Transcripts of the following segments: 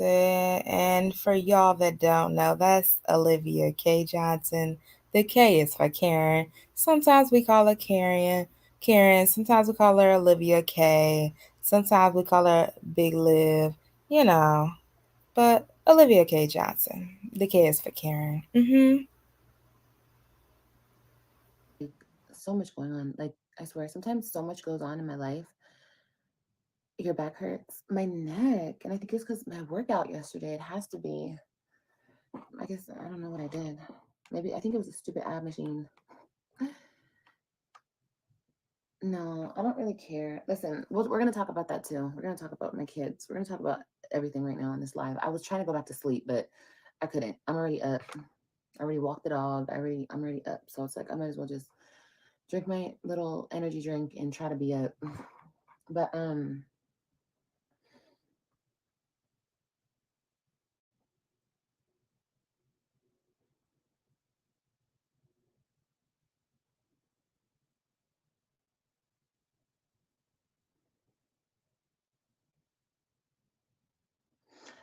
And for y'all that don't know, that's Olivia K. Johnson. The K is for Karen. Sometimes we call her Karen. Sometimes we call her Olivia K. Sometimes we call her Big Liv. You know, but Olivia K. Johnson. The K is for Karen. So much going on. Like, I swear, sometimes so much goes on in my life. Your back hurts, my neck, and I think it's because my workout yesterday. It has to be. I guess I don't know what I did. Maybe I think it was a stupid ab machine. No, I don't really care. Listen, we're gonna talk about that too. We're gonna talk about my kids. We're gonna talk about everything right now in this live. I was trying to go back to sleep, but I couldn't. I'm already up. I already walked the dog. I'm already up. So it's like I might as well just drink my little energy drink and try to be up. But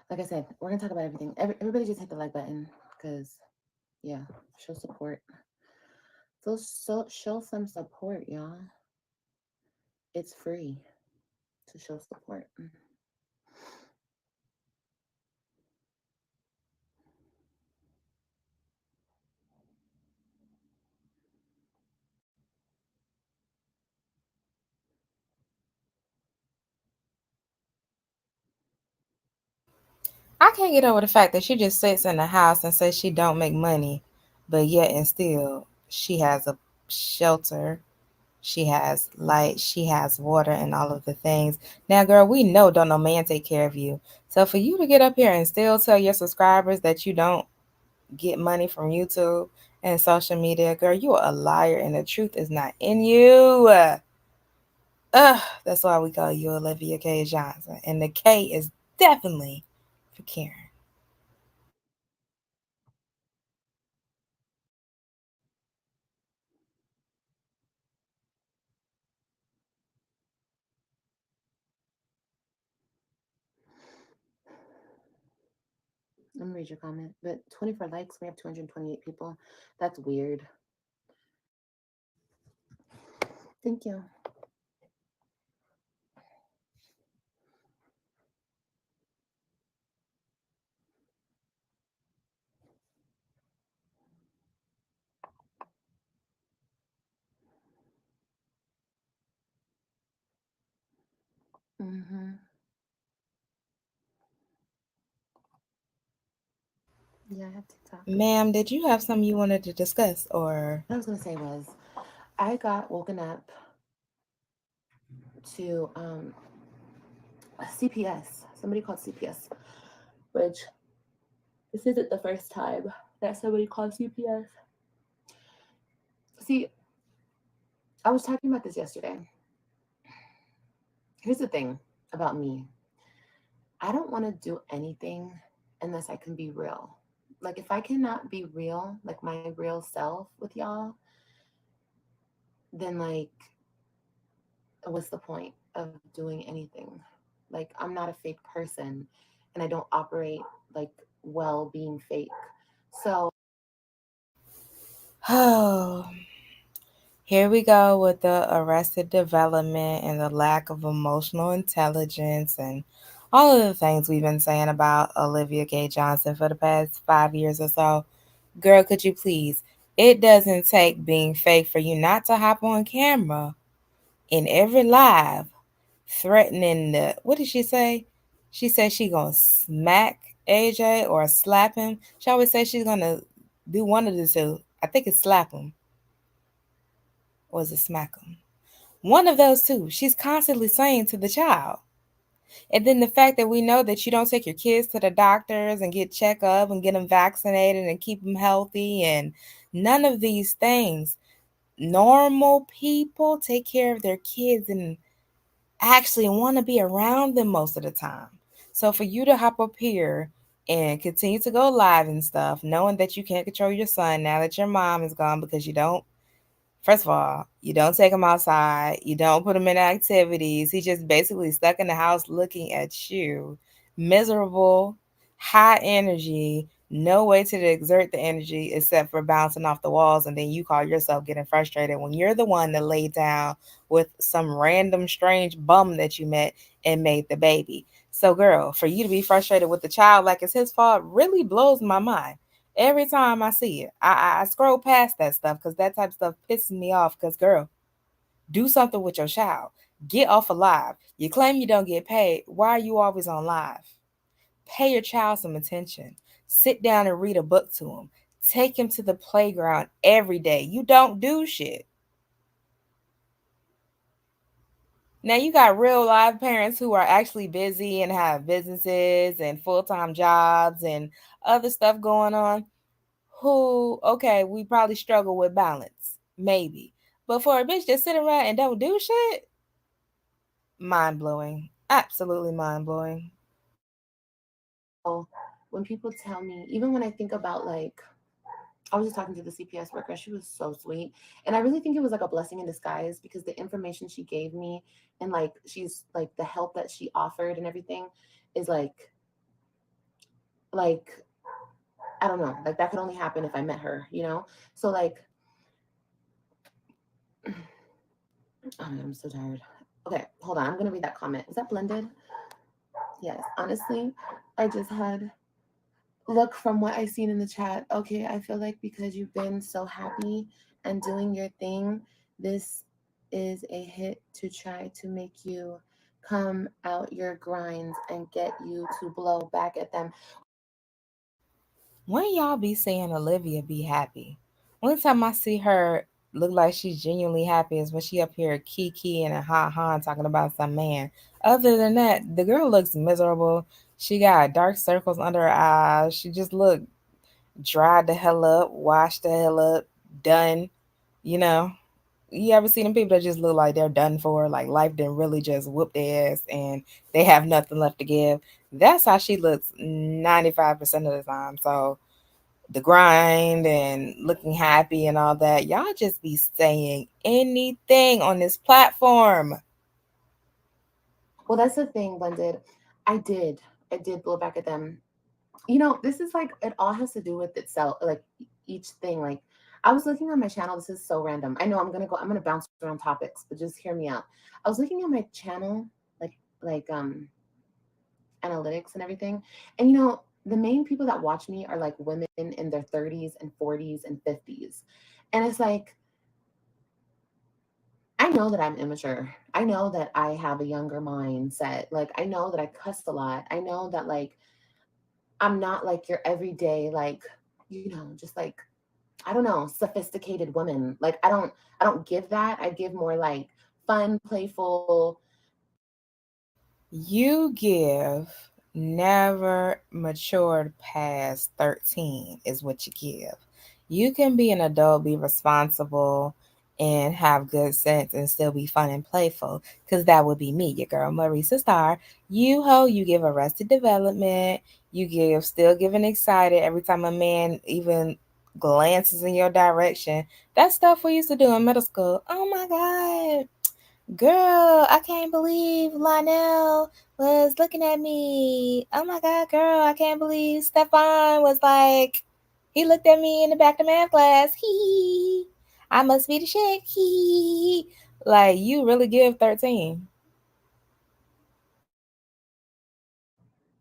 like I said, we're gonna talk about everything. Everybody just hit the like button because yeah, show support. So show some support, y'all. It's free to show support. I can't get over the fact that she just sits in the house and says she don't make money, but yet and still she has a shelter, she has light, she has water, and all of the things. Now, girl, we know don't no man take care of you. So for you to get up here and still tell your subscribers that you don't get money from YouTube and social media, girl, you are a liar, and the truth is not in you. That's why we call you Olivia K. Johnson, and the K is definitely for Karen. Let me read your comment. But 24 likes, we have 228 people. That's weird. Thank you. Mm-hmm. Yeah, I have TikTok. Ma'am, did you have something you wanted to discuss or What I was gonna say was, I got woken up to a CPS. Somebody called CPS, which this isn't the first time that somebody called CPS. See, I was talking about this yesterday. Here's the thing about me. I don't want to do anything unless I can be real. Like if I cannot be real, like my real self with y'all, then like what's the point of doing anything? Like I'm not a fake person and I don't operate like well being fake. So oh, here we go with the arrested development and the lack of emotional intelligence and all of the things we've been saying about Olivia K. Johnson for the past 5 years or so. Girl, could you please? It doesn't take being fake for you not to hop on camera in every live threatening the, what did she say? She said she gonna smack AJ or slap him. She always say she's gonna do one of the two. I think it's slap him or is it smack him? One of those two. She's constantly saying to the child. And then the fact that we know that you don't take your kids to the doctors and get checked up and get them vaccinated and keep them healthy and none of these things. Normal people take care of their kids and actually want to be around them most of the time. So for you to hop up here and continue to go live and stuff, knowing that you can't control your son now that your mom is gone because you don't, first of all, you don't take him outside, you don't put him in activities. He's just basically stuck in the house looking at you, miserable. high energy, no way to exert the energy except for bouncing off the walls, and then you call yourself getting frustrated when you're the one that laid down with some random strange bum that you met and made the baby. So, girl, for you to be frustrated with the child like it's his fault really blows my mind. Every time I see it, I scroll past that stuff because that type of stuff pisses me off. Because, girl, do something with your child. Get off of live. You claim you don't get paid. Why are you always on live? Pay your child some attention. Sit down and read a book to him. Take him to the playground every day. You don't do shit. Now you got real live parents who are actually busy and have businesses and full-time jobs and other stuff going on who, okay, we probably struggle with balance. Maybe. But for a bitch that sit around and don't do shit, mind blowing. Absolutely mind blowing. So when people tell me, even when I think about like, I was just talking to the CPS worker. She was so sweet. And I really think it was like a blessing in disguise because the information she gave me and like she's like the help that she offered and everything is like I don't know, like that could only happen if I met her, you know? So like oh my god, I'm so tired. Okay, hold on. I'm gonna read that comment. Was that blended? Yes. Honestly, I just had look from what I seen in the chat. Okay, I feel like because you've been so happy and doing your thing, this is a hit to try to make you come out your grinds and get you to blow back at them. When y'all be saying Olivia be happy? Only time I see her look like she's genuinely happy is when she up here kiki and a ha ha talking about some man. Other than that, the girl looks miserable. She got dark circles under her eyes. She just look dried the hell up, washed the hell up, done. You know, you ever seen them people that just look like they're done for, like life didn't really just whoop their ass and they have nothing left to give? That's how she looks 95% of the time. So the grind and looking happy and all that. Y'all just be saying anything on this platform. Well, that's the thing, Blended. I did. I did blow back at them. You know, this is like it all has to do with itself, like each thing. Like I was looking on my channel. This is so random. I know I'm gonna bounce around topics, but just hear me out. I was looking at my channel, like like analytics and everything, and you know, the main people that watch me are like women in their 30s and 40s and 50s, and it's like I know that I'm immature. I know that I have a younger mindset. Like I know that I cuss a lot. I know that like I'm not like your everyday like you know just like I don't know, sophisticated woman. Like I don't give that. I give more like fun, playful. You give never matured past 13 is what you give. You can be an adult, be responsible, and have good sense and still be fun and playful. Because that would be me, your girl Marisa Star. You ho, you give arrested development. You give still giving excited every time a man even glances in your direction. That stuff we used to do in middle school. Oh my God. Girl, I can't believe Lionel was looking at me. Oh my God, girl, I can't believe Stefan was like, he looked at me in the back of math class. Hee. I must be the shit. Hee. Like, you really give 13.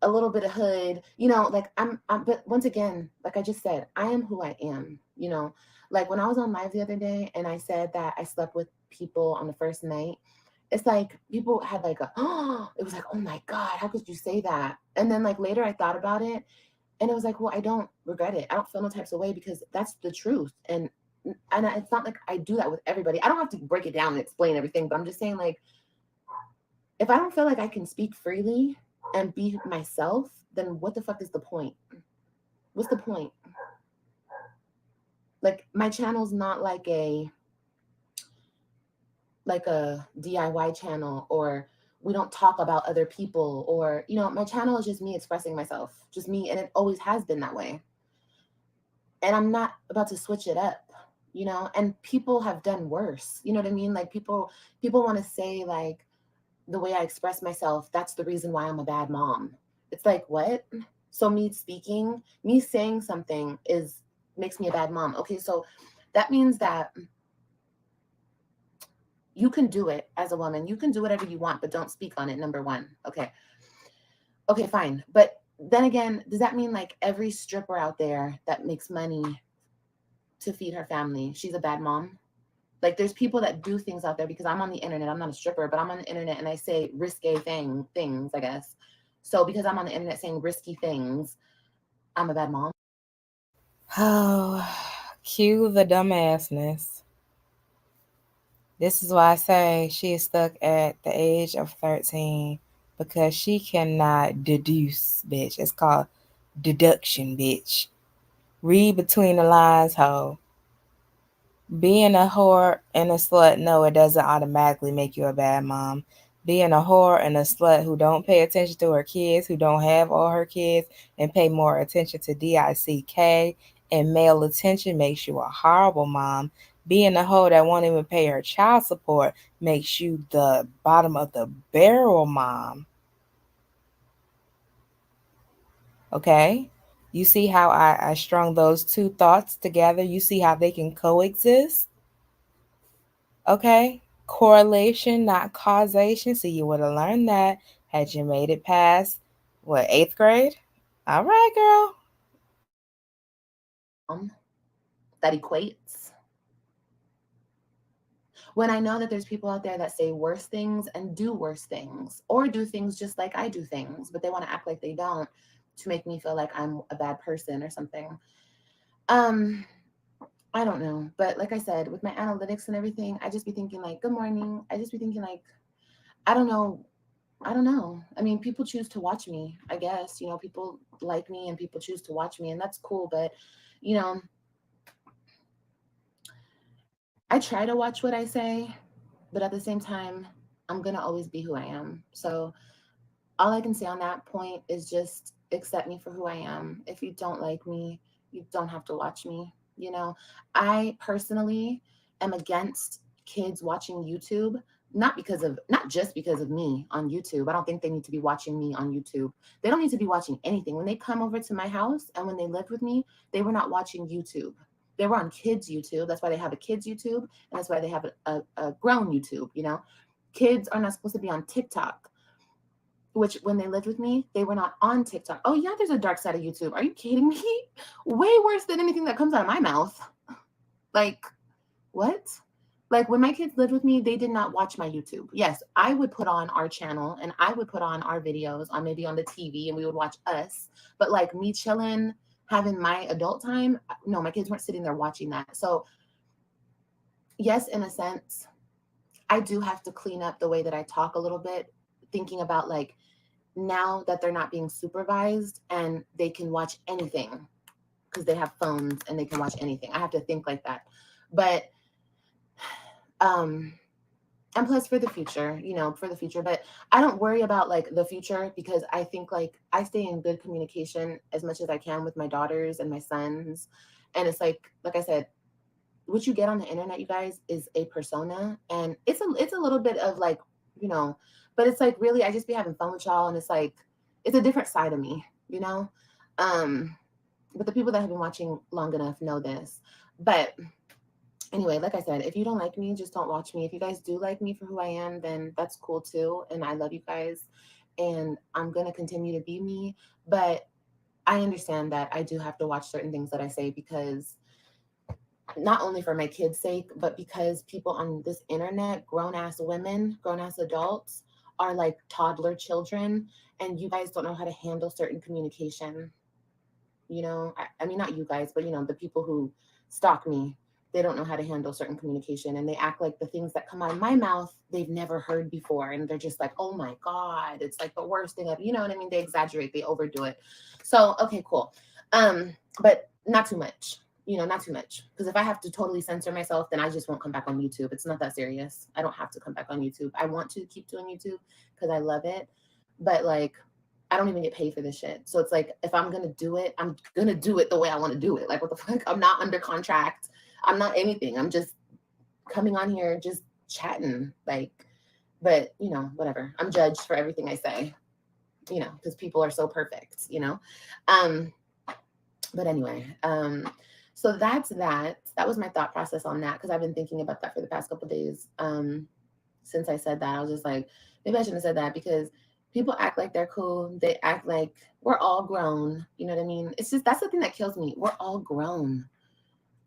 A little bit of hood, you know, like I'm but once again, like I just said, I am who I am, you know. Like when I was on live the other day and I said that I slept with people on the first night, it's like people had like a oh, it was like, oh my God, how could you say that? And then like later I thought about it and it was like, well, I don't regret it. I don't feel no types of way because that's the truth. And it's not like I do that with everybody. I don't have to break it down and explain everything, but I'm just saying like if I don't feel like I can speak freely and be myself, then what the fuck is the point? What's the point? Like my channel's not like a DIY channel or we don't talk about other people or you know, my channel is just me expressing myself, just me and it always has been that way. And I'm not about to switch it up, you know? And people have done worse. You know what I mean? Like people want to say like the way I express myself, that's the reason why I'm a bad mom. It's like, what? So me speaking, me saying something is makes me a bad mom. Okay, so that means that you can do it as a woman. You can do whatever you want, but don't speak on it. Number one. Okay. Okay, fine. But then again, does that mean like every stripper out there that makes money to feed her family, she's a bad mom? Like there's people that do things out there because I'm on the internet. I'm not a stripper, but I'm on the internet and I say risque things, I guess. So because I'm on the internet saying risky things, I'm a bad mom. Oh, cue the dumbassness. This is why I say she is stuck at the age of 13 because she cannot deduce, bitch. It's called deduction, bitch. Read between the lines, ho. Being a whore and a slut, no, it doesn't automatically make you a bad mom. Being a whore and a slut who don't pay attention to her kids, who don't have all her kids, and pay more attention to DICK and male attention makes you a horrible mom. Being a hoe that won't even pay her child support makes you the bottom of the barrel mom. Okay? You see how I strung those two thoughts together? You see how they can coexist? Okay? Correlation, not causation. So you would have learned that had you made it past, what, eighth grade? All right, girl. That equates. When I know that there's people out there that say worse things and do worse things, or do things just like I do things, but they want to act like they don't to make me feel like I'm a bad person or something. Um, I don't know. But like I said, with my analytics and everything, I just be thinking like, good morning. I just be thinking like, I don't know. I don't know. I mean, people choose to watch me, I guess. People like me and people choose to watch me, and that's cool. But, you know, I try to watch what I say, but at the same time, I'm going to always be who I am. So all I can say on that point is just accept me for who I am. If you don't like me, you don't have to watch me. I personally am against kids watching YouTube, not just because of me on YouTube. I don't think they need to be watching me on YouTube. They don't need to be watching anything. When they come over to my house and when they lived with me, they were not watching YouTube. They were on kids YouTube. That's why they have a kids YouTube, and that's why they have a grown YouTube. Kids are not supposed to be on TikTok, which when they lived with me, they were not on TikTok. Oh yeah, there's a dark side of YouTube. Are you kidding me? Way worse than anything that comes out of my mouth. Like, what? Like when my kids lived with me, they did not watch my YouTube. Yes, I would put on our channel and I would put on our videos on maybe on the TV and we would watch us. But like me chilling, having my adult time, no, my kids weren't sitting there watching that. So yes, in a sense, I do have to clean up the way that I talk a little bit, thinking about like now that they're not being supervised and they can watch anything because they have phones and they can watch anything. I have to think like that. But um and plus for the future, but I don't worry about like the future because I think like I stay in good communication as much as I can with my daughters and my sons. And it's like I said, what you get on the internet, you guys, is a persona, and it's a little bit of like, you know, but it's like really I just be having fun with y'all, and it's like it's a different side of me. Um, but the people that have been watching long enough know this. But anyway, like I said, if you don't like me, just don't watch me. If you guys do like me for who I am, then that's cool too, and I love you guys, and I'm gonna continue to be me. But I understand that I do have to watch certain things that I say because not only for my kids' sake, but because people on this internet, grown ass women, grown ass adults, are like toddler children, and you guys don't know how to handle certain communication. I mean, not you guys, but the people who stalk me, they don't know how to handle certain communication, and they act like the things that come out of my mouth they've never heard before, and they're just like, oh my god, it's like the worst thing ever. You know what I mean? They exaggerate, they overdo it. So okay, cool. But not too much. Not too much, because if I have to totally censor myself, then I just won't come back on YouTube. It's not that serious. I don't have to come back on YouTube. I want to keep doing YouTube because I love it, but like I don't even get paid for this shit. So it's like if I'm gonna do it, I'm gonna do it the way I want to do it. Like what the fuck? I'm not under contract. I'm not anything. I'm just coming on here, just chatting. Like, but whatever. I'm judged for everything I say. because people are so perfect, Um, but anyway, so that was my thought process on that, because I've been thinking about that for the past couple of days. Since I said that, I was just like, maybe I shouldn't have said that, because people act like they're cool. They act like we're all grown. You know what I mean? It's just, that's the thing that kills me. We're all grown.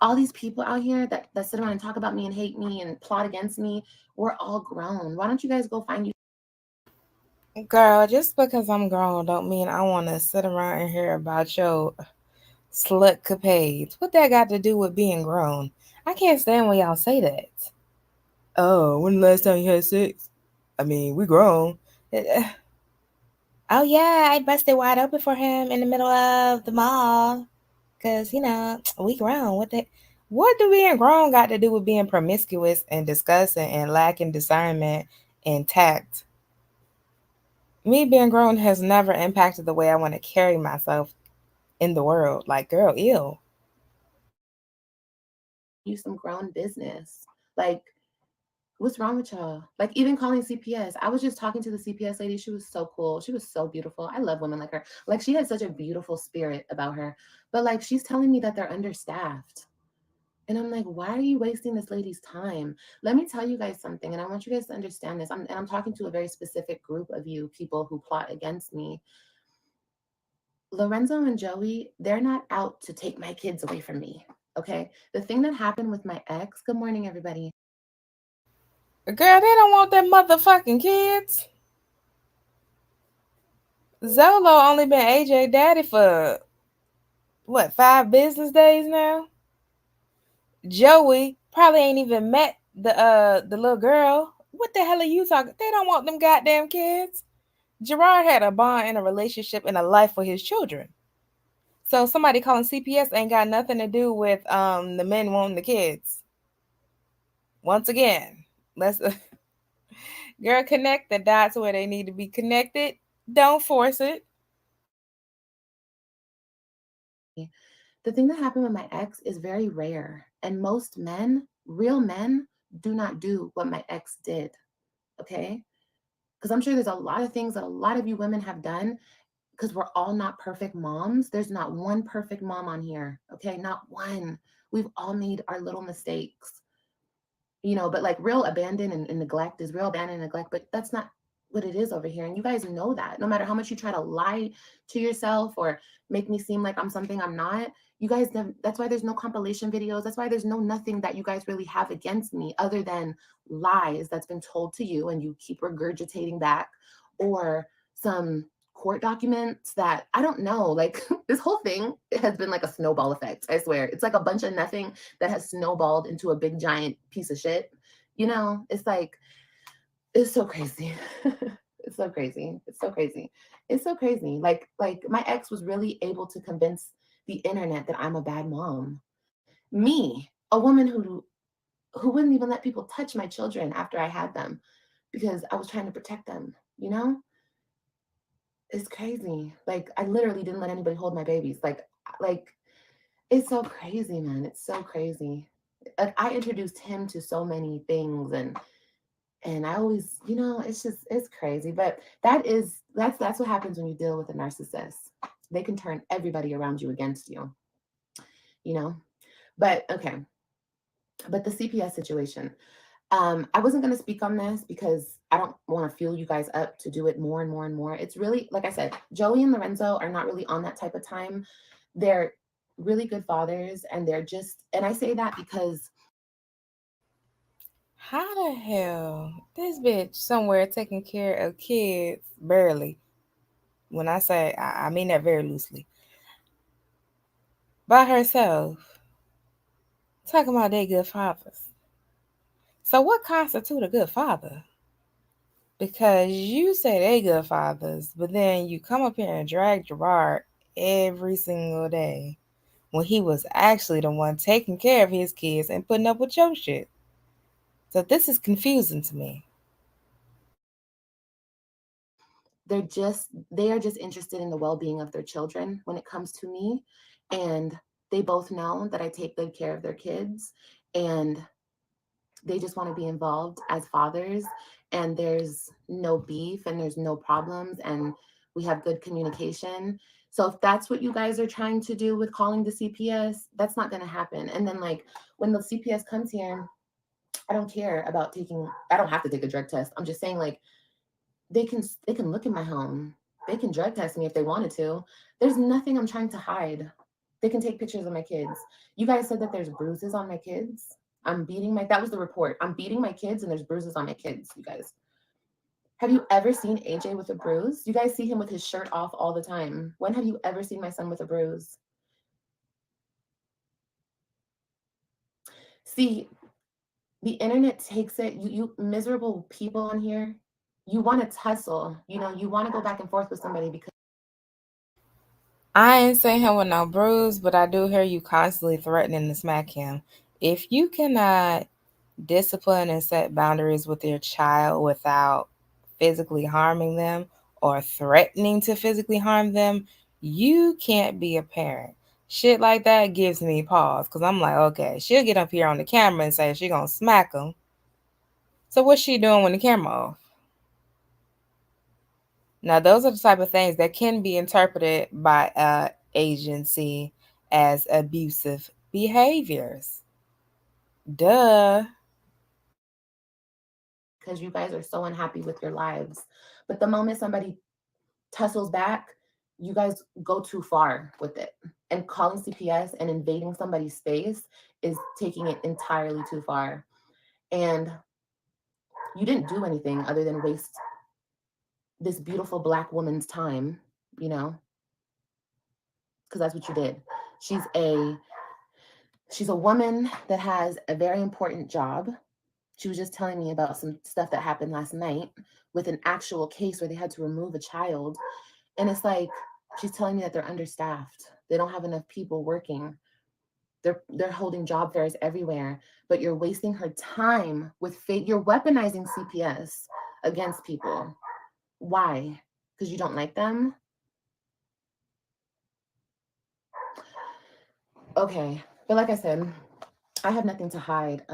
All these people out here that sit around and talk about me and hate me and plot against me, we're all grown. Why don't you guys go find you? Girl, just because I'm grown don't mean I want to sit around and hear about your slut capades. What that got to do with being grown? I can't stand when y'all say that. Oh, when the last time you had sex? I mean, we grown. Oh yeah, I busted wide open for him in the middle of the mall. Cause we grown. What do being grown got to do with being promiscuous and disgusting and lacking discernment and tact? Me being grown has never impacted the way I want to carry myself in the world. Like, girl, ew. You some grown business. Like, what's wrong with y'all? Like, even calling CPS. I was just talking to the CPS lady. She was so cool. She was so beautiful. I love women like her. Like, she had such a beautiful spirit about her. But like, she's telling me that they're understaffed. And I'm like, why are you wasting this lady's time? Let me tell you guys something, and I want you guys to understand this. I'm talking to a very specific group of you, people who plot against me. Lorenzo and Joey, they're not out to take my kids away from me. Okay. The thing that happened with my ex, good morning, everybody. Girl, they don't want them motherfucking kids. Zolo only been AJ daddy for what, 5 business days now? Joey probably ain't even met the little girl. What the hell are you talking? They don't want them goddamn kids. Gerard had a bond and a relationship and a life with his children. So somebody calling CPS ain't got nothing to do with the men wanting the kids. Once again, let's girl, connect the dots where they need to be connected. Don't force it. The thing that happened with my ex is very rare. And most men, real men, do not do what my ex did. Okay. Because I'm sure there's a lot of things that a lot of you women have done, because we're all not perfect moms. There's not one perfect mom on here. Okay. Not one. We've all made our little mistakes. But like real abandon and neglect is real abandon and neglect, but that's not what it is over here. And you guys know that. No matter how much you try to lie to yourself or make me seem like I'm something I'm not, you guys, that's why there's no compilation videos. That's why there's no nothing that you guys really have against me other than lies that's been told to you and you keep regurgitating back, or some court documents that I don't know. Like this whole thing, it has been like a snowball effect. I swear. It's like a bunch of nothing that has snowballed into a big giant piece of shit. It's like, it's so crazy. It's so crazy. It's so crazy. It's so crazy. Like my ex was really able to convince the internet that I'm a bad mom. Me, a woman who wouldn't even let people touch my children after I had them because I was trying to protect them, you know? It's crazy. Like I literally didn't let anybody hold my babies. Like it's so crazy, man. It's so crazy. Like I introduced him to so many things, and I always, it's crazy. But that's what happens when you deal with a narcissist. They can turn everybody around you against you, you know? But okay. But the CPS situation. I wasn't going to speak on this because I don't want to fuel you guys up to do it more and more and more. It's really, like I said, Joey and Lorenzo are not really on that type of time. They're really good fathers, and they're just, and I say that because How the hell this bitch somewhere taking care of kids barely? When I say I mean that very loosely. By herself, talking about they good fathers. So what constitute a good father? Because you say they good fathers, but then you come up here and drag Gerard every single day when he was actually the one taking care of his kids and putting up with your shit. So this is confusing to me. they are just interested in the well-being of their children when it comes to me, and they both know that I take good care of their kids, and they just want to be involved as fathers, and there's no beef and there's no problems, and We have good communication. So if that's what you guys are trying to do with calling the CPS, that's not going to happen. And then like when the CPS comes here, I don't care about taking, I don't have to take a drug test. I'm just saying like they can look in my home. They can drug test me if they wanted to. There's nothing I'm trying to hide. They can take pictures of my kids. You guys said that there's bruises on my kids. I'm beating my, that was the report. I'm beating my kids and there's bruises on my kids, you guys. Have you ever seen AJ with a bruise? You guys see him with his shirt off all the time. When have you ever seen my son with a bruise? See, the internet takes it, you miserable people on here, you want to tussle, you want to go back and forth with somebody because I ain't seen him with no bruise, but I do hear you constantly threatening to smack him. If you cannot discipline and set boundaries with your child without physically harming them or threatening to physically harm them, you can't be a parent. Shit like that gives me pause because I'm like, okay, she'll get up here on the camera and say she gonna smack him. So what's she doing when the camera off? Now, those are the type of things that can be interpreted by agency as abusive behaviors. Duh. you guys are so unhappy with your lives. But the moment somebody tussles back, you guys go too far with it. And calling CPS and invading somebody's space is taking it entirely too far. And you didn't do anything other than waste this beautiful Black woman's time, you know, because that's what you did. She's a she's a woman that has a very important job. She was just telling me about some stuff that happened last night with an actual case where they had to remove a child. And it's like she's telling me that they're understaffed. They don't have enough people working. They're holding job fairs everywhere, but you're wasting her time with fake. You're weaponizing CPS against people. Why? Because you don't like them? Okay. But like I said, I have nothing to hide.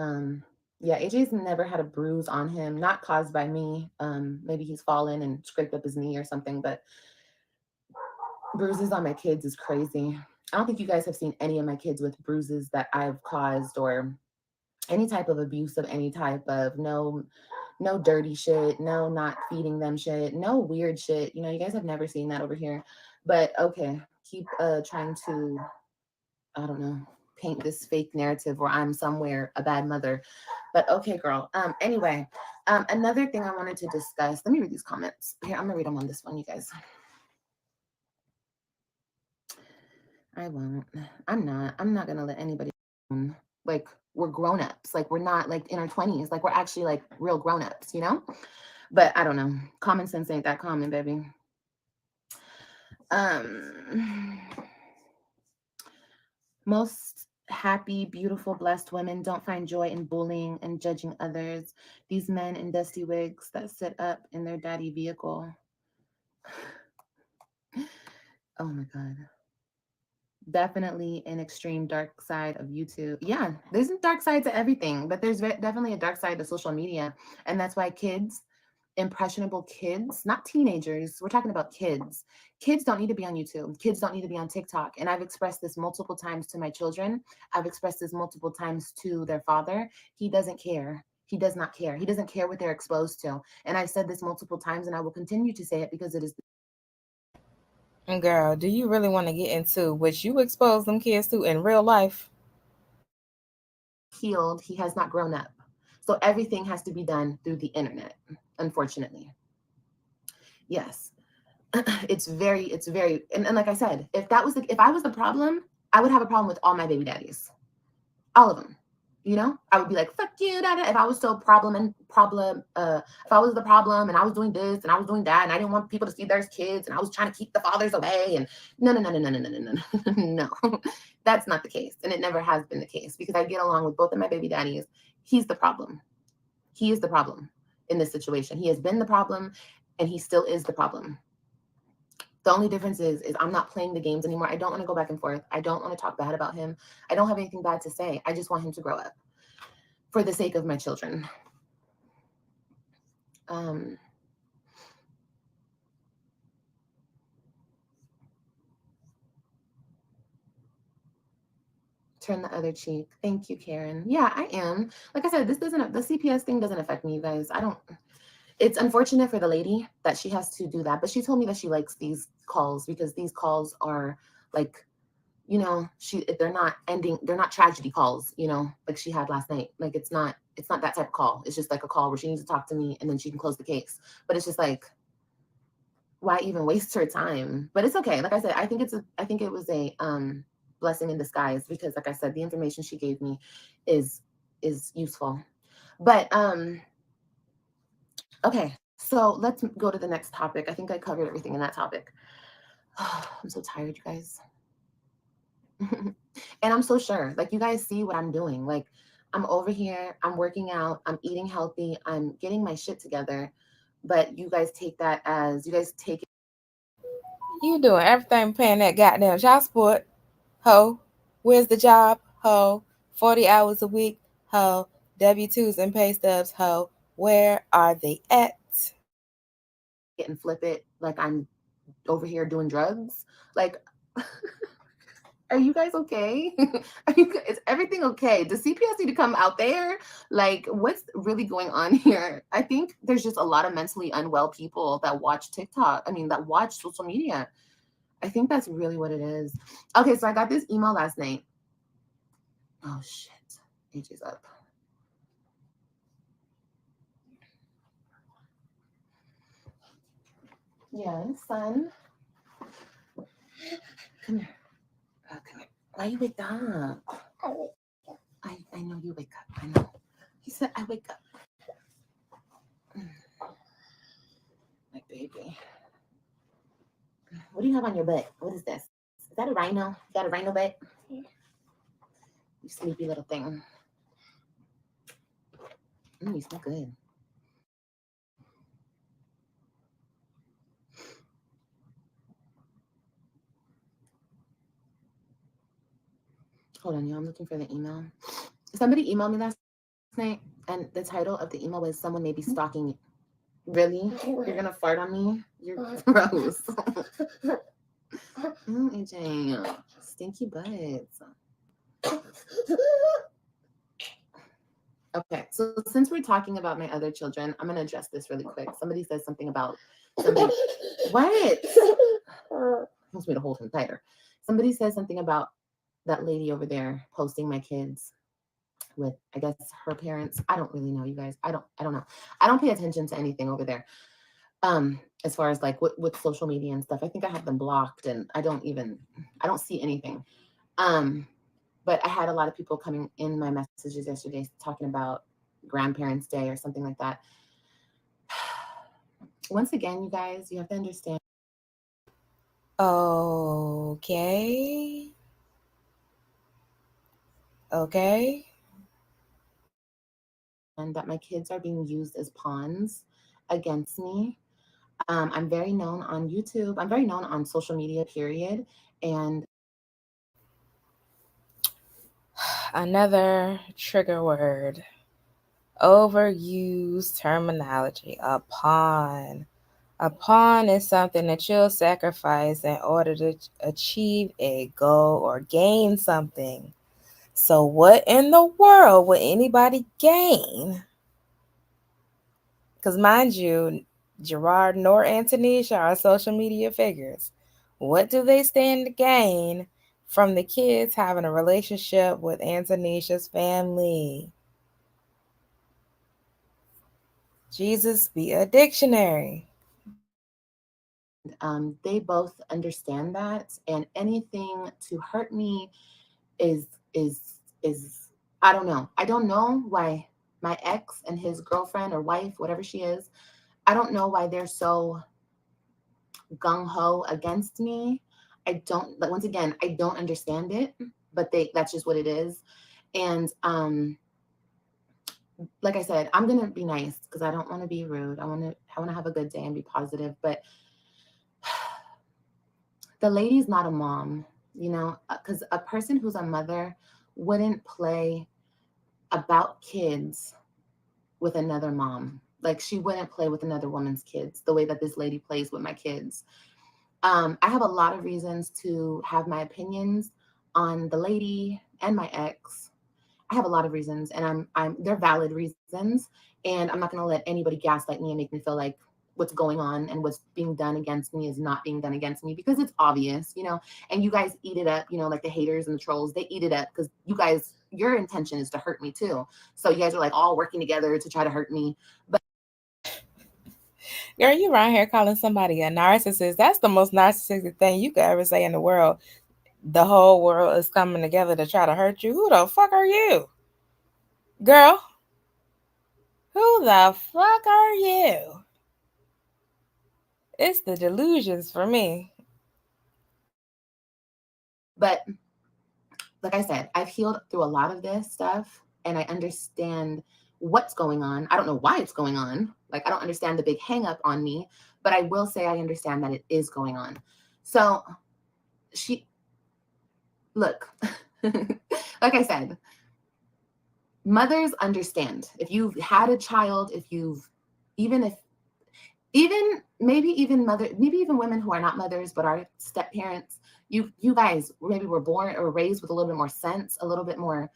Yeah, AJ's never had a bruise on him, not caused by me. Maybe he's fallen and scraped up his knee or something, but bruises on my kids is crazy. I don't think you guys have seen any of my kids with bruises that I've caused or any type of abuse of any type of no dirty shit, no not feeding them shit, no weird shit. You guys have never seen that over here. But okay, keep trying to, I don't know, paint this fake narrative where I'm somewhere a bad mother. But okay, girl. Anyway, another thing I wanted to discuss. Let me read these comments. Here, I'm gonna read them on this one, you guys. I won't. I'm not gonna let anybody like we're grown-ups. Like we're not like in our 20s. Like we're actually like real grown-ups, you know? But I don't know. Common sense ain't that common, baby. Um Most happy, beautiful, blessed women don't find joy in bullying and judging others. These men in dusty wigs that sit up in their daddy vehicle. Oh my God. Definitely an extreme dark side of YouTube. Yeah, there's a dark side to everything, but there's definitely a dark side to social media. And that's why kids, impressionable kids, not teenagers, we're talking about kids. Kids don't need to be on YouTube. Kids don't need to be on TikTok. And I've expressed this multiple times to my children. I've expressed this multiple times to their father. He doesn't care. He does not care. He doesn't care what they're exposed to. And I've said this multiple times and I will continue to say it because it is. Girl, do you really want to get into what you expose them kids to in real life? Healed, he has not grown up. So everything has to be done through the internet, unfortunately. Yes. It's very, and like I said, if I was the problem, I would have a problem with all my baby daddies. All of them. I would be like, fuck you, dada. If I was so if I was the problem and I was doing this and I was doing that and I didn't want people to see their kids and I was trying to keep the fathers away and no, no, no, no, no, no, no, no, no, no. That's not the case. And it never has been the case because I get along with both of my baby daddies. He's the problem. He is the problem in this situation. He has been the problem and he still is the problem. The only difference is I'm not playing the games anymore. I don't want to go back and forth. I don't want to talk bad about him. I don't have anything bad to say. I just want him to grow up for the sake of my children. Um, Turn the other cheek. Thank you, Karen. Yeah, I am. Like I said, the CPS thing doesn't affect me, you guys. I don't, it's unfortunate for the lady that she has to do that, but she told me that she likes these calls because these calls are like, they're not tragedy calls, like she had last night. Like it's not that type of call. It's just like a call where she needs to talk to me and then she can close the case. But it's just like, why even waste her time? But it's okay. Like I said, I think it was a blessing in disguise because like I said, the information she gave me is useful. But okay, so let's go to the next topic. I think I covered everything in that topic. I'm so tired, you guys. And I'm so sure, like, you guys see what I'm doing. Like, I'm over here, I'm working out, I'm eating healthy, I'm getting my shit together. But you guys take You doing everything paying that goddamn child support, ho. Where's the job, ho? 40 hours a week, ho. W-2s and pay stubs, ho. Where are they at? it and flip it like I'm over here doing drugs. Like, are you guys okay? Is everything okay? Does CPS need to come out there? Like, what's really going on here? I think there's just a lot of mentally unwell people that watch TikTok. I mean, that watch social media. I think that's really what it is. Okay, so I got this email last night. Oh, shit. AJ's up. Yes, son. Come here. Oh, come here. Why you wake up? I know you wake up. I know. He said, I wake up. My baby. What do you have on your butt? What is this? Is that a rhino? You got a rhino butt? Yeah. You sleepy little thing. You smell good. Hold on, y'all. I'm looking for the email. Somebody emailed me last night, and the title of the email was "Someone may be stalking you." Really? You're gonna fart on me? You're gross. AJ, stinky butts. Okay, so since we're talking about my other children, I'm gonna address this really quick. Somebody says something about somebody. What? Wants me to hold him tighter. Somebody says something about that lady over there posting my kids with, I guess, her parents. I don't really know, you guys. I don't know. I don't pay attention to anything over there. As far as like with social media and stuff, I think I have them blocked, and I don't see anything. But I had a lot of people coming in my messages yesterday talking about Grandparents' Day or something like that. Once again, you guys, you have to understand. Okay. Okay. And that my kids are being used as pawns against me. I'm very known on YouTube. I'm very known on social media, period. And Another trigger word. Overused terminology. A pawn. A pawn is something that you'll sacrifice in order to achieve a goal or gain something. So, what in the world would anybody gain? Because, mind you, Gerard nor Antonisha are social media figures. What do they stand to gain from the kids having a relationship with Antonisha's family? Jesus be a dictionary. they both understand that, and anything to hurt me is is is I don't know. I don't know why my ex and his girlfriend or wife, whatever she is, I don't know why they're so gung ho against me. I don't, like, once again, I don't understand it, but that's just what it is. And like I said, I'm gonna be nice because I don't want to be rude. I want to have a good day and be positive. But the lady's not a mom, because a person who's a mother wouldn't play about kids with another mom. Like, she wouldn't play with another woman's kids the way that this lady plays with my kids. I have a lot of reasons to have my opinions on the lady and my ex, I have a lot of reasons, and they're valid reasons, and I'm not going to let anybody gaslight me and make me feel like what's going on and what's being done against me is not being done against me, because it's obvious, and you guys eat it up, like the haters and the trolls, they eat it up because you guys, your intention is to hurt me too. So you guys are like all working together to try to hurt me. But Girl, you around here calling somebody a narcissist. That's the most narcissistic thing you could ever say in the world. The whole world is coming together to try to hurt you. Who the fuck are you? Girl, who the fuck are you? It's the delusions for me. But like I said, I've healed through a lot of this stuff, and I understand what's going on. I don't know why it's going on. Like, I don't understand the big hang up on me, but I will say I understand that it is going on. So look, like I said, mothers understand. If you've had a child, even maybe even women who are not mothers but are step parents, you guys maybe were born or raised with a little bit more sense, a little bit more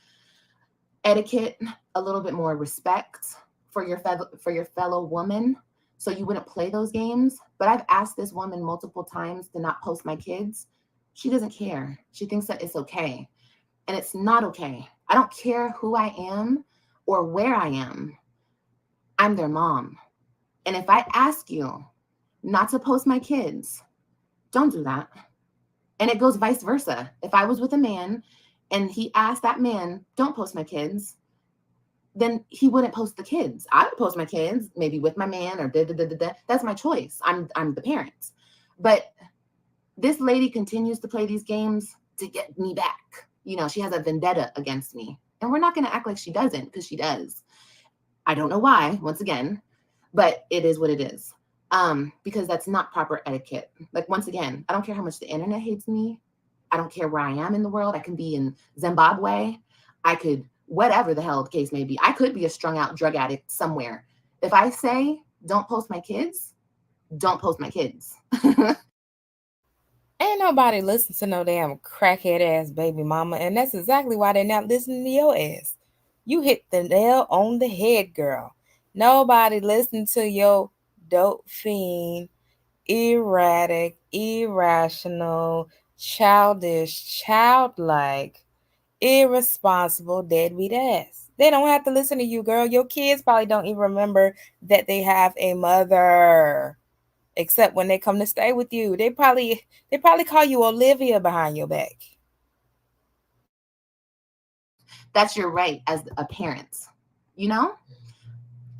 etiquette, a little bit more respect for your fellow woman, so you wouldn't play those games. But I've asked this woman multiple times to not post my kids. She doesn't care. She thinks that it's okay, and it's not okay. I don't care who I am or where I am. I'm their mom. And if I ask you not to post my kids, don't do that. And it goes vice versa. If I was with a man and he asked that man, don't post my kids, then he wouldn't post the kids. I would post my kids, maybe with my man or da, da, da, da, da. That's my choice. I'm the parent. But this lady continues to play these games to get me back. She has a vendetta against me. And we're not going to act like she doesn't, because she does. I don't know why, once again, but it is what it is. Because that's not proper etiquette. Like, once again, I don't care how much the internet hates me. I don't care where I am in the world. I can be in Zimbabwe. I could, whatever the hell the case may be. I could be a strung out drug addict somewhere. If I say, don't post my kids, don't post my kids. Ain't nobody listen to no damn crackhead ass baby mama, and that's exactly why they're not listening to your ass. You hit the nail on the head, girl. Nobody listen to your dope fiend, erratic, irrational, childish, childlike, irresponsible, deadbeat ass. They don't have to listen to you, girl. Your kids probably don't even remember that they have a mother, except when they come to stay with you. They probably call you Olivia behind your back. That's your right as a parent, you know?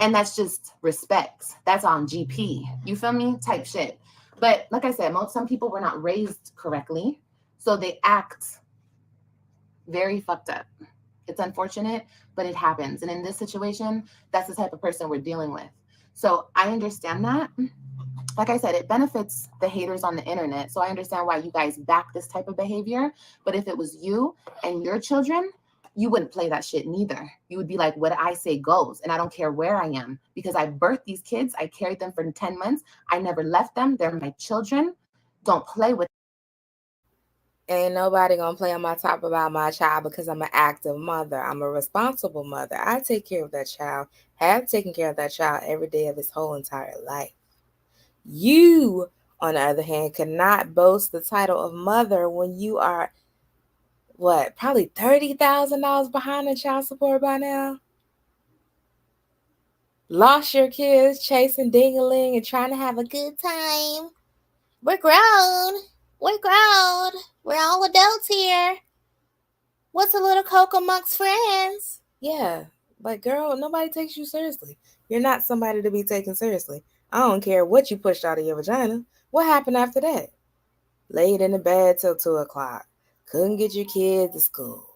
And that's just respect. That's on GP. You feel me? Type shit. But like I said, some people were not raised correctly, so they act very fucked up. It's unfortunate, but it happens. And in this situation, that's the type of person we're dealing with. So I understand that. Like I said, it benefits the haters on the internet. So I understand why you guys back this type of behavior. But if it was you and your children, you wouldn't play that shit neither. You would be like, what I say goes. And I don't care where I am, because I birthed these kids. I carried them for 10 months. I never left them. They're my children. Don't play with. Ain't nobody gonna play on my top about my child, because I'm an active mother. I'm a responsible mother. I take care of that child, have taken care of that child every day of his whole entire life. You, on the other hand, cannot boast the title of mother when you are, what, probably $30,000 behind in child support by now? Lost your kids chasing ding-a-ling and trying to have a good time. We're grown. We're grown. We're all adults here. What's a little coke amongst friends? Yeah, but girl, nobody takes you seriously. You're not somebody to be taken seriously. I don't care what you pushed out of your vagina. What happened after that? Laid in the bed till 2 o'clock. Couldn't get your kids to school.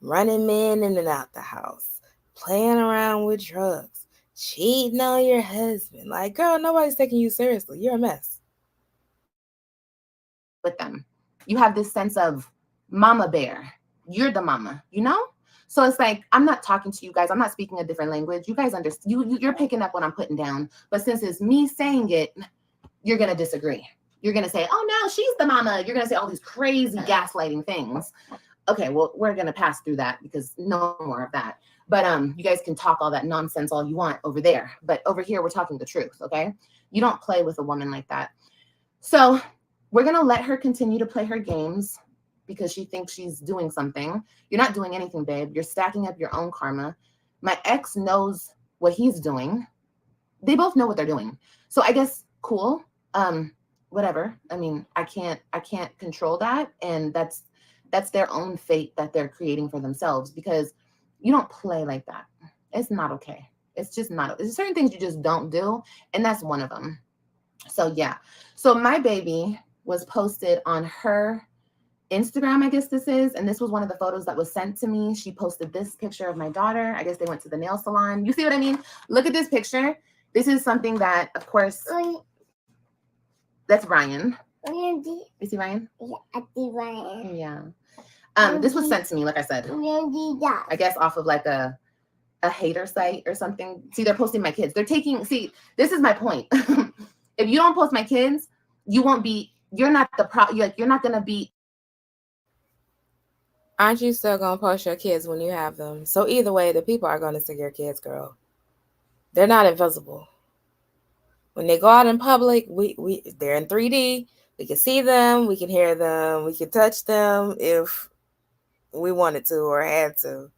Running men in and out the house. Playing around with drugs. Cheating on your husband. Like, girl, nobody's taking you seriously. You're a mess. With them. You have this sense of mama bear. You're the mama, So it's like, I'm not talking to you guys. I'm not speaking a different language. You guys understand. You're picking up what I'm putting down. But since it's me saying it, you're going to disagree. You're going to say, oh, no, she's the mama. You're going to say all these crazy gaslighting things. Okay, well, we're gonna pass through that because no more of that. But you guys can talk all that nonsense all you want over there. But over here, we're talking the truth, okay? You don't play with a woman like that. So we're gonna let her continue to play her games because she thinks she's doing something. You're not doing anything, babe. You're stacking up your own karma. My ex knows what he's doing. They both know what they're doing. So I guess cool. Whatever. I mean, I can't control that. And that's their own fate that they're creating for themselves because you don't play like that. It's not okay. It's just not. There's certain things you just don't do, and that's one of them. So yeah. So my baby was posted on her Instagram, I guess this is, and this was one of the photos that was sent to me. She posted this picture of my daughter. I guess they went to the nail salon. You see what I mean? Look at this picture. This is something that, of course, that's Ryan. You see Ryan? Yeah, I see Ryan. Yeah. This was sent to me, like I said. I guess off of like a hater site or something. See, they're posting my kids. They're taking. See, this is my point. If you don't post my kids, you won't be. You're not the pro. You're not gonna be. Aren't you still gonna post your kids when you have them? So either way, the people are gonna see your kids, girl. They're not invisible. When they go out in public, we they're in 3D. We can see them, we can hear them, we can touch them if we wanted to or had to.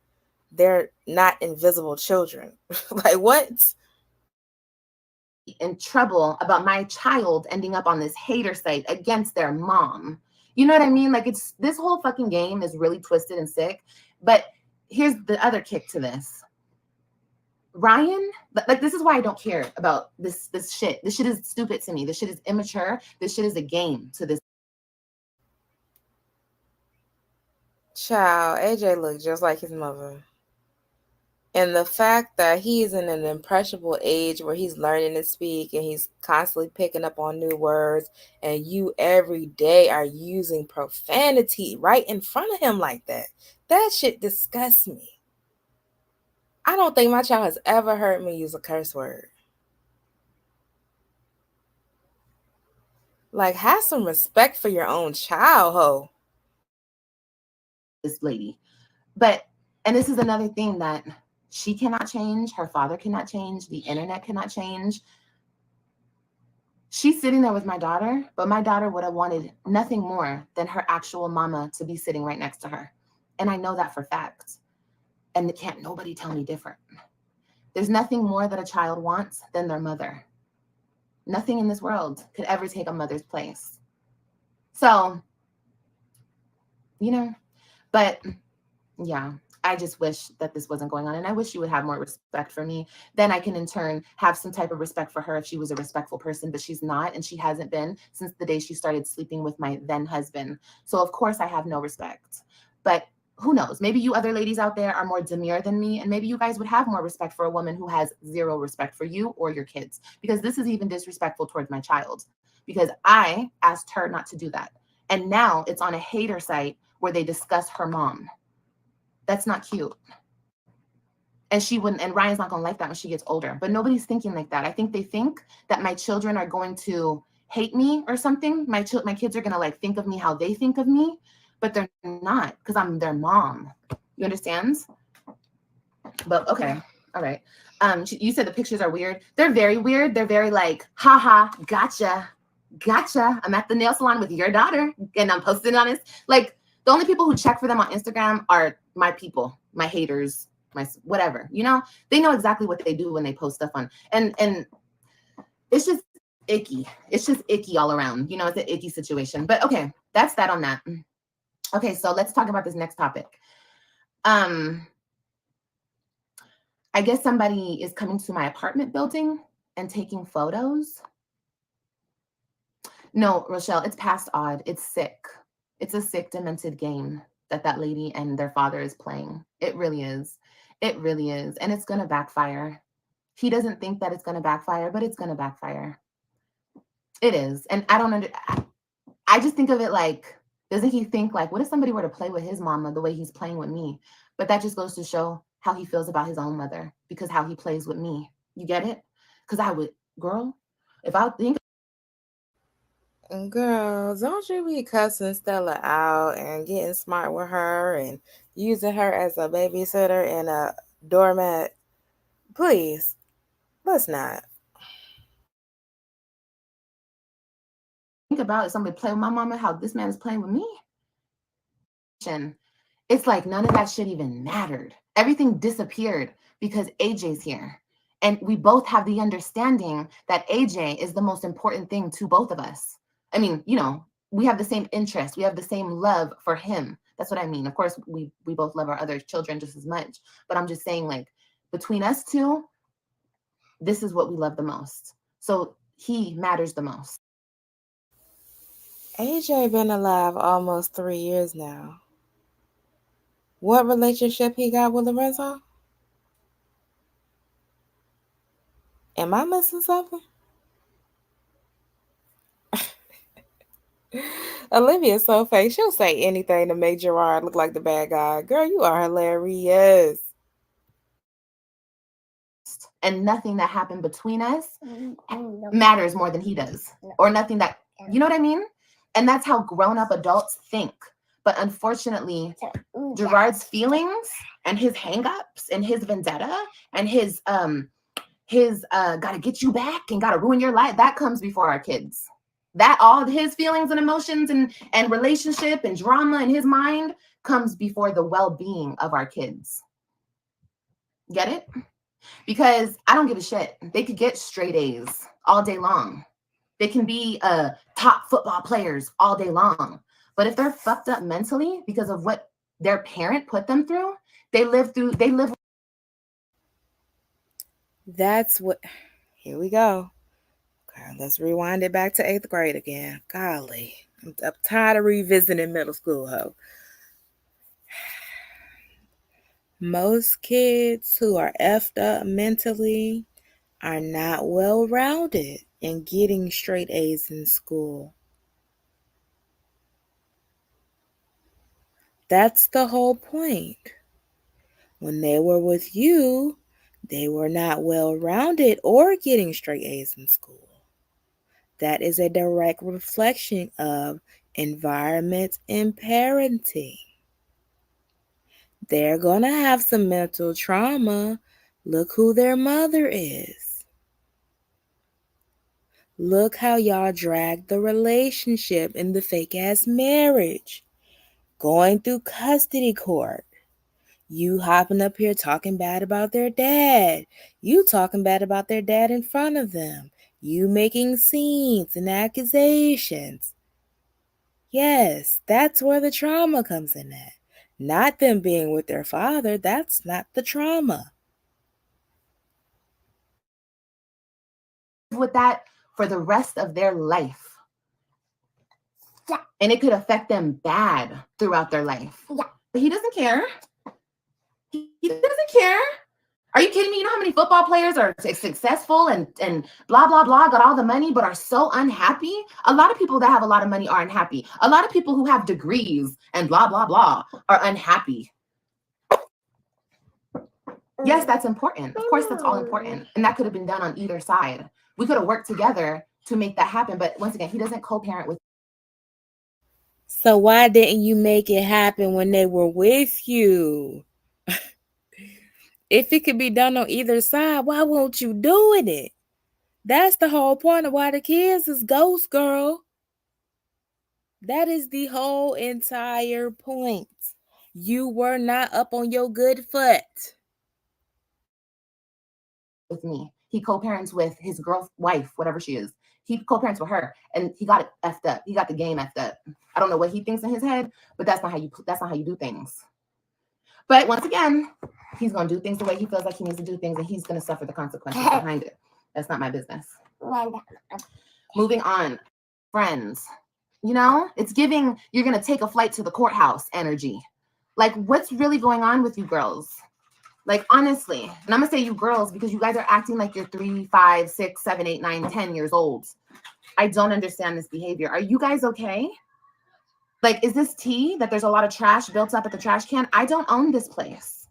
They're not invisible children. Like what? In trouble about my child ending up on this hater site against their mom. You know what I mean? Like it's this whole fucking game is really twisted and sick. But here's the other kick to this. Ryan, like this is why I don't care about this shit. This shit is stupid to me. This shit is immature. This shit is a game to this. Child, AJ looked just like his mother. And the fact that he's in an impressionable age where he's learning to speak and he's constantly picking up on new words, and you every day are using profanity right in front of him like that shit disgusts me. I don't think my child has ever heard me use a curse word. Like, have some respect for your own child, ho. This lady. But and this is another thing that she cannot change, her father cannot change, the internet cannot change. She's sitting there with my daughter, but my daughter would have wanted nothing more than her actual mama to be sitting right next to her. And I know that for fact. And can't nobody tell me different. There's nothing more that a child wants than their mother. Nothing in this world could ever take a mother's place. So, you know, but yeah, I just wish that this wasn't going on. And I wish you would have more respect for me. Then I can in turn have some type of respect for her if she was a respectful person, but she's not. And she hasn't been since the day she started sleeping with my then husband. So of course I have no respect. But who knows? Maybe you other ladies out there are more demure than me. And maybe you guys would have more respect for a woman who has zero respect for you or your kids. Because this is even disrespectful towards my child. Because I asked her not to do that. And now it's on a hater site where they discuss her mom. That's not cute. And she wouldn't, and Ryan's not gonna like that when she gets older. But nobody's thinking like that. I think they think that my children are going to hate me or something. My kids are gonna like think of me how they think of me, but they're not because I'm their mom. You understand? But okay, all right. You said the pictures are weird. They're very weird. They're very like, haha, gotcha. I'm at the nail salon with your daughter, and I'm posting on this. Like the only people who check for them on Instagram are my people, my haters, my whatever. You know, they know exactly what they do when they post stuff on, and it's just icky. It's just icky all around. You know, it's an icky situation. But okay, that's that on that. Okay, so let's talk about this next topic. I guess somebody is coming to my apartment building and taking photos. No, Rochelle, it's past odd. It's sick. It's a sick, demented game that lady and their father is playing. It really is. It really is. And it's going to backfire. He doesn't think that it's going to backfire, but it's going to backfire. It is. And I don't I just think of it like, doesn't he think like, what if somebody were to play with his mama the way he's playing with me? But that just goes to show how he feels about his own mother because how he plays with me. You get it? Because I would, girl, if I think Girl, don't you be cussing Stella out and getting smart with her and using her as a babysitter and a doormat. Please, let's not. Think about if somebody play with my mama, how this man is playing with me. It's like none of that shit even mattered. Everything disappeared because AJ's here. And we both have the understanding that AJ is the most important thing to both of us. I mean, you know, we have the same interest. We have the same love for him. That's what I mean. Of course, we both love our other children just as much. But I'm just saying, like, between us two, this is what we love the most. So he matters the most. AJ been alive almost 3 years now. What relationship he got with Lorenzo? Am I missing something? Olivia's so fake. She'll say anything to make Gerard look like the bad guy. Girl, you are hilarious. And nothing that happened between us matters more than he does. Or nothing that, you know what I mean? And that's how grown-up adults think. But unfortunately, Gerard's feelings and his hang-ups and his vendetta and his gotta get you back and gotta ruin your life, that comes before our kids. That all his feelings and emotions and relationship and drama in his mind comes before the well-being of our kids. Get it? Because I don't give a shit. They could get straight A's all day long. They can be top football players all day long. But if they're fucked up mentally because of what their parent put them through, they live. That's what. Here we go. Okay, let's rewind it back to 8th grade again. Golly. I'm tired of revisiting middle school, ho. Most kids who are effed up mentally are not well rounded in getting straight A's in school. That's the whole point. When they were with you, they were not well rounded or getting straight A's in school. That is a direct reflection of environment and parenting. They're going to have some mental trauma. Look who their mother is. Look how y'all dragged the relationship in the fake ass marriage. Going through custody court. You hopping up here talking bad about their dad. You talking bad about their dad in front of them. You making scenes and accusations. Yes, that's where the trauma comes in at. Not them being with their father. That's not the trauma. With that for the rest of their life. Yeah. And it could affect them bad throughout their life. Yeah. But he doesn't care. He doesn't care. Are you kidding me? You know how many football players are successful and blah, blah, blah, got all the money, but are so unhappy? A lot of people that have a lot of money are unhappy. A lot of people who have degrees and blah, blah, blah are unhappy. Yes, that's important. Of course, that's all important. And that could have been done on either side. We could have worked together to make that happen. But once again, he doesn't co-parent with. So why didn't you make it happen when they were with you? If it could be done on either side, why won't you doing it? That's the whole point of why the kids is ghost girl. That is the whole entire point. You were not up on your good foot. With me. He co-parents with his wife, whatever she is. He co-parents with her, and he got it effed up. He got the game effed up. I don't know what he thinks in his head, but that's not how you do things. But once again, he's gonna do things the way he feels like he needs to do things, and he's gonna suffer the consequences behind it. That's not my business. Moving on, friends. You know, it's giving you're gonna take a flight to the courthouse energy. Like, what's really going on with you girls? Like, honestly, and I'm gonna say you girls because you guys are acting like you're 3, 5, 6, 7, 8, 9, 10 years old. I don't understand this behavior. Are you guys okay? Like, is this tea that there's a lot of trash built up at the trash can? I don't own this place.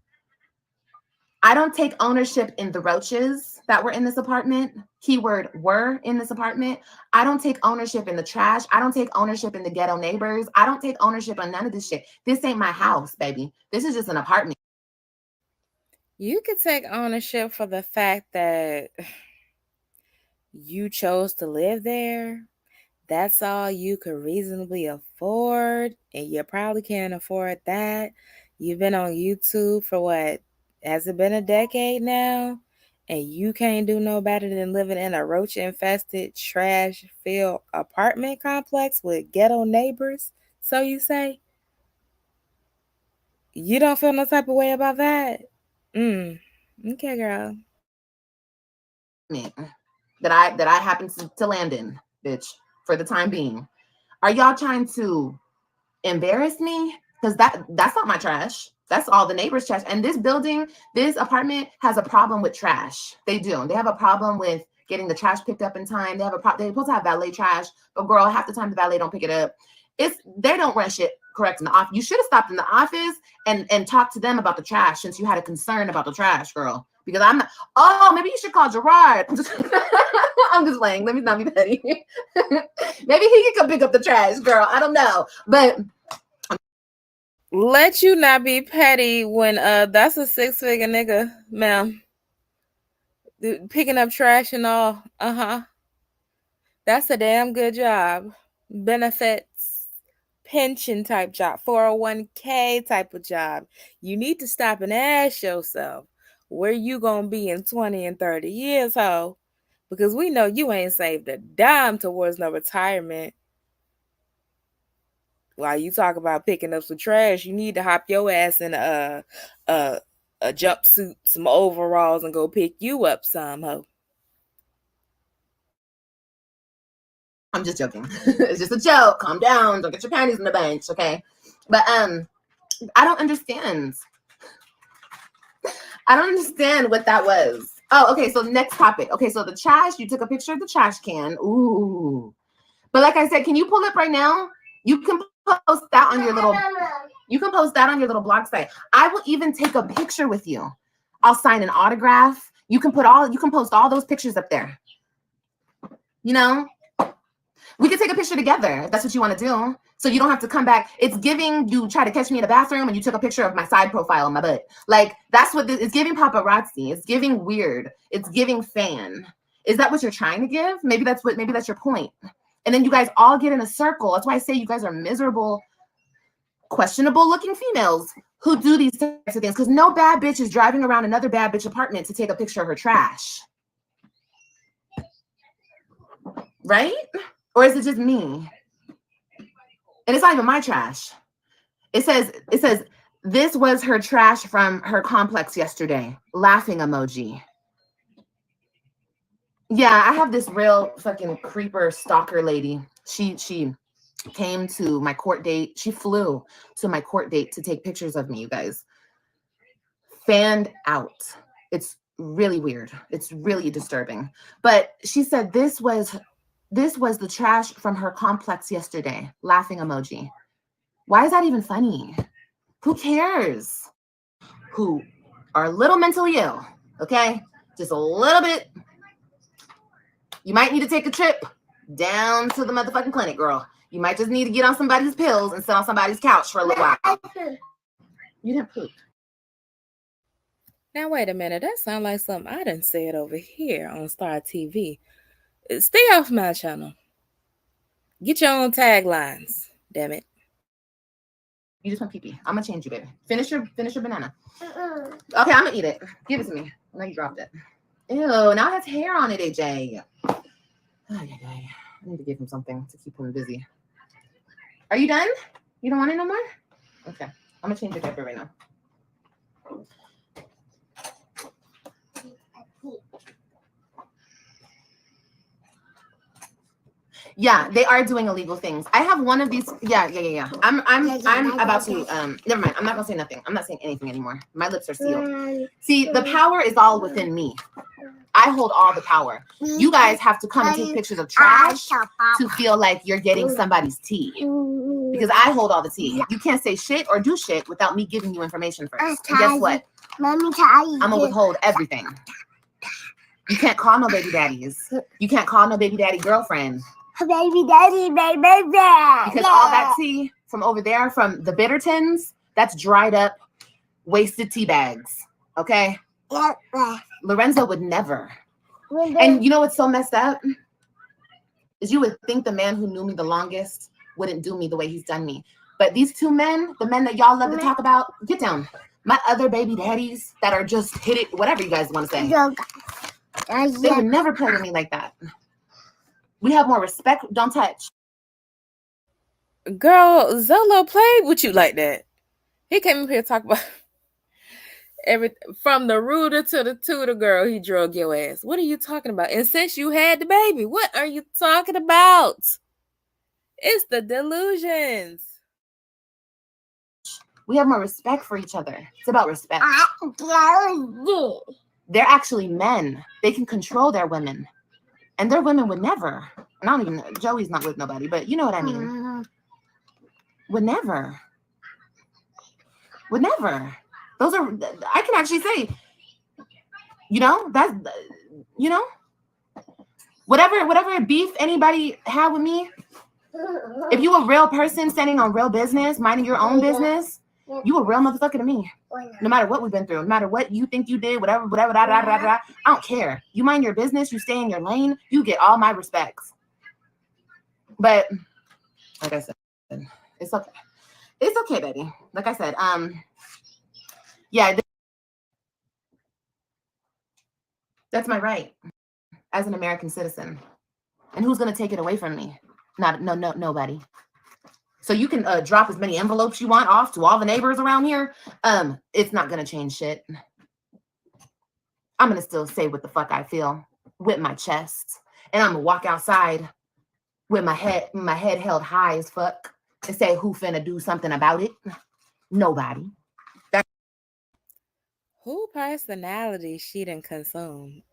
I don't take ownership in the roaches that were in this apartment, keyword were in this apartment. I don't take ownership in the trash. I don't take ownership in the ghetto neighbors. I don't take ownership on none of this shit. This ain't my house, baby. This is just an apartment. You could take ownership for the fact that you chose to live there. That's all you could reasonably afford, and you probably can't afford that. You've been on YouTube for what? Has it been a decade now? And you can't do no better than living in a roach infested, trash filled apartment complex with ghetto neighbors, so you say? You don't feel no type of way about that? Okay, girl. That I happen to land in, bitch, for the time being. Are y'all trying to embarrass me? Because that's not my trash. That's all the neighbors' trash. And this building, this apartment has a problem with trash. They do. They have a problem with getting the trash picked up in time. They're supposed to have valet trash, but girl, half the time the valet don't pick it up. They don't run shit correct in the office. You should have stopped in the office and talked to them about the trash since you had a concern about the trash, girl. Because I'm not. Oh, maybe you should call Gerard. I'm just playing. Let me not be petty. Maybe he can come pick up the trash, girl. I don't know, but let you not be petty when that's a 6-figure nigga, ma'am. Picking up trash and all. That's a damn good job. Benefits, pension type job, 401k type of job. You need to stop and ask yourself where you gonna be in 20 and 30 years, ho. Because we know you ain't saved a dime towards no retirement. While you talk about picking up some trash, you need to hop your ass in a jumpsuit, some overalls, and go pick you up some, ho. I'm just joking. It's just a joke. Calm down. Don't get your panties in the bench, okay? But I don't understand. I don't understand what that was. Oh, okay. So next topic. Okay, so the trash. You took a picture of the trash can. Ooh. But like I said, can you pull it right now? You can post that on your little. You can post that on your little blog site. I will even take a picture with you. I'll sign an autograph. You can post all those pictures up there. You know, we could take a picture together if that's what you want to do. So you don't have to come back. It's giving you try to catch me in the bathroom and you took a picture of my side profile on my butt. Like that's what it's giving paparazzi. It's giving weird. It's giving fan. Is that what you're trying to give? Maybe that's your point. And then you guys all get in a circle. That's why I say you guys are miserable, questionable looking females who do these types of things. Because no bad bitch is driving around another bad bitch apartment to take a picture of her trash. Right? Or is it just me? And it's not even my trash. It says, this was her trash from her complex yesterday. Laughing emoji. Yeah, I have this real fucking creeper stalker lady. She came to my court date. She flew to my court date to take pictures of me, you guys. Fanned out. It's really weird. It's really disturbing. But she said this was the trash from her complex yesterday. Laughing emoji. Why is that even funny? Who cares? Who are a little mentally ill, okay? Just a little bit. You might need to take a trip down to the motherfucking clinic, girl. You might just need to get on somebody's pills and sit on somebody's couch for a little while. You didn't poop. Now wait a minute, that sounds like something I done said over here on Star TV. Stay off my channel. Get your own taglines, damn it. You just want pee-pee. I'm gonna change you, baby. Finish your banana. Okay, I'm gonna eat it. Give it to me. I know you dropped it. Ew, now it has hair on it, AJ. I need to give him something to keep him busy. Are you done? You don't want it no more? Okay. I'm gonna change your diaper right now. Yeah, they are doing illegal things. I have one of these. Yeah. I'm about to. Never mind. I'm not gonna say nothing. I'm not saying anything anymore. My lips are sealed. See, the power is all within me. I hold all the power. You guys have to come and take pictures of trash to feel like you're getting somebody's tea. Because I hold all the tea. You can't say shit or do shit without me giving you information first. And guess what? I'm gonna withhold everything. You can't call no baby daddies. You can't call no baby daddy girlfriend. Baby daddy, baby daddy. Because all that tea from over there, from the Bittertons, that's dried up, wasted tea bags. Okay? Lorenzo would never. And you know what's so messed up? Is you would think the man who knew me the longest wouldn't do me the way he's done me. But these two men, the men that y'all love to talk about, get down. My other baby daddies that are just hit it, whatever you guys want to say. They would never play with me like that. We have more respect. Don't touch. Girl, Zolo played with you like that. He came up here to talk about everything from the rooter to the tutor girl. He drug your ass. What are you talking about? And since you had the baby, what are you talking about? It's the delusions. We have more respect for each other. It's about respect. They're actually men. They can control their women. And their women would never. And I don't even know. Joey's not with nobody, but you know what I mean. Would never. Would never. Those are, I can actually say, you know, that's, you know, whatever beef anybody had with me, if you a real person standing on real business, minding your own business, you a real motherfucker to me. No matter what we've been through, no matter what you think you did, whatever, I don't care. You mind your business, you stay in your lane, you get all my respects. But like I said, it's okay. It's okay, baby. Like I said, yeah, that's my right as an American citizen. And who's gonna take it away from me? Nobody. So you can drop as many envelopes you want off to all the neighbors around here. It's not gonna change shit. I'm gonna still say what the fuck I feel with my chest, and I'm gonna walk outside with my head held high as fuck and say, who finna do something about it? Nobody. Who personality she done consume?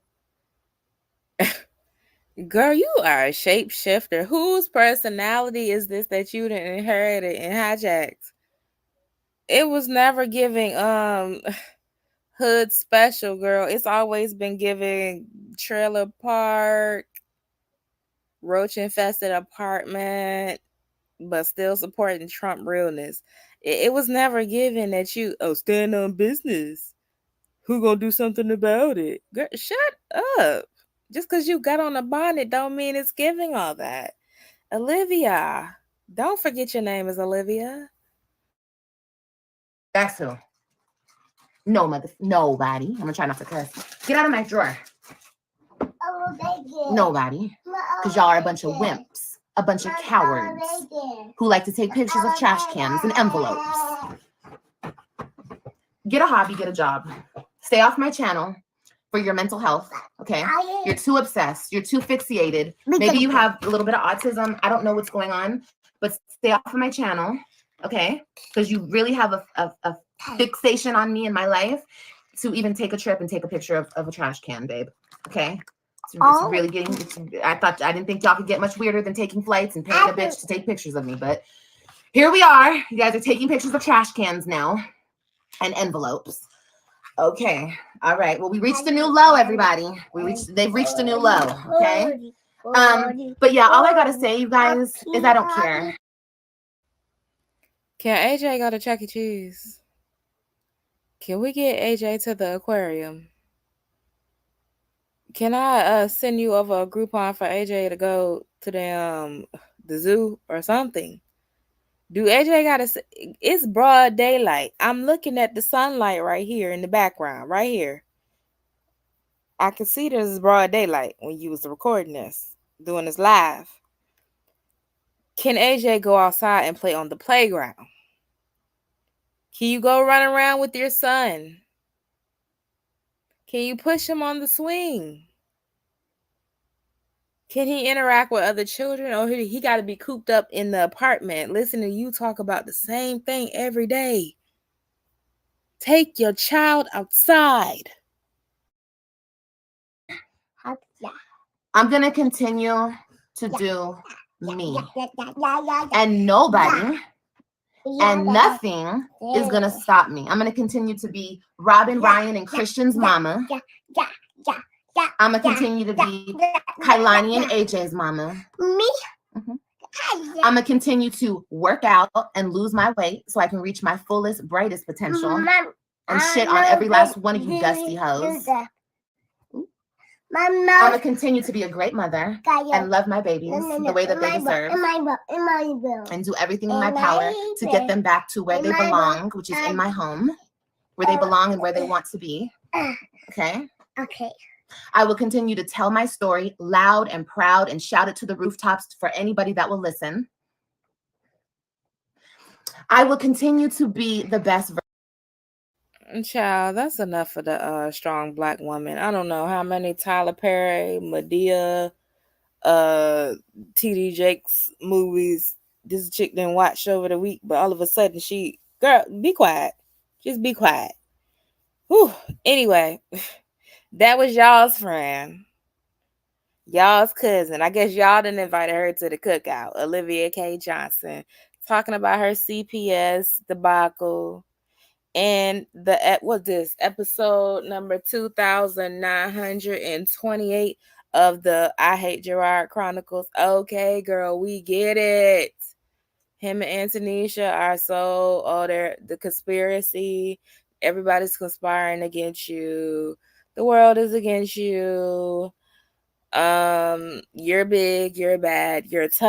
Girl, you are a shapeshifter. Whose personality is this that you done inherited and hijacked? It was never giving hood special, girl. It's always been giving trailer park, roach infested apartment, but still supporting Trump realness. It was never given that you stand on business. Who gonna do something about it? Girl, shut up. Just because you got on a bonnet don't mean it's giving all that. Olivia. Don't forget your name is Olivia. That's who. Nobody. I'm gonna try not to cuss. Get out of my drawer. Nobody. Because y'all are a bunch of wimps. A bunch of cowards who like to take pictures of trash cans and envelopes. Get a hobby, get a job. Stay off my channel for your mental health, okay? You're too obsessed. You're too fixated. Maybe you have a little bit of autism. I don't know what's going on, but stay off of my channel, okay? Because you really have a fixation on me in my life to even take a trip and take a picture of a trash can, babe, okay? It's really getting, I didn't think y'all could get much weirder than taking flights and paying a bitch to take pictures of me, but here we are. You guys are taking pictures of trash cans now and envelopes. Okay. All right. Well, we reached a new low, everybody. They've reached a new low. Okay. But yeah, all I gotta say, you guys, is I don't care. Can AJ go to Chuck E. Cheese? Can we get AJ to the aquarium? Can I send you over a Groupon for AJ to go to the zoo or something? Do AJ gotta? It's broad daylight. I'm looking at the sunlight right here in the background, right here. I can see there's broad daylight when you was recording this, doing this live. Can AJ go outside and play on the playground? Can you go run around with your son? Can you push him on the swing? Can he interact with other children, or he got to be cooped up in the apartment listening to you talk about the same thing every day? Take your child outside. I'm going to continue to do me. And nobody and nothing is going to stop me. I'm going to continue to be Robin, Ryan, and Christian's mama. I'm gonna continue to be Kelani and AJ's mama. Me? Mm-hmm. I'm gonna continue to work out and lose my weight so I can reach my fullest, brightest potential. And shit on every last one of you dusty hoes. I'm gonna continue to be a great mother and love my babies the way that they deserve. And do everything in my power to get them back to where they belong, which is in my home, where they belong and where they want to be. Okay? Okay. I will continue to tell my story loud and proud and shout it to the rooftops for anybody that will listen. I will continue to be the best. Child, that's enough for the strong black woman. I don't know how many Tyler Perry, Medea, TD Jakes movies this chick didn't watch over the week, but all of a sudden girl, be quiet. Just be quiet. Whew. Anyway, that was y'all's friend. Y'all's cousin. I guess y'all didn't invite her to the cookout. Olivia K. Johnson. Talking about her CPS debacle. And what's this? Episode number 2928 of the I Hate Gerard Chronicles. Okay, girl, we get it. Him and Antonisha are they're the conspiracy. Everybody's conspiring against you. The world is against you. You're big, you're bad, you're tough.